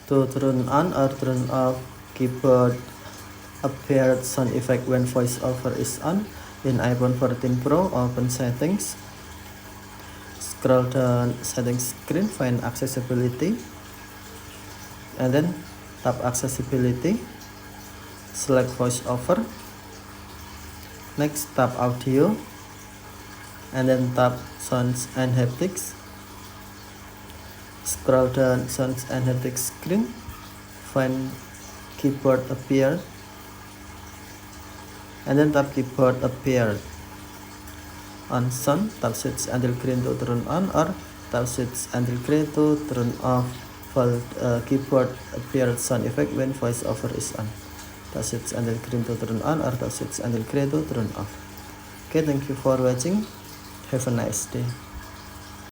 To turn on or turn off keyboard appeared sound effect when voiceover is on. In iPhone 14 Pro, open settings, scroll down settings screen, find accessibility, and then tap accessibility, select voiceover, next tap audio, and then tap sounds and haptics, scroll down sounds and haptics screen, find keyboard appear, and then tap keyboard appear. On sound, tap switch until green to turn on, or tap switch until green to turn off while keyboard appear sound effect when voiceover is on. Tap switch until green to turn on, or tap switch until green to turn off. Okay, thank you for watching. Have a nice day.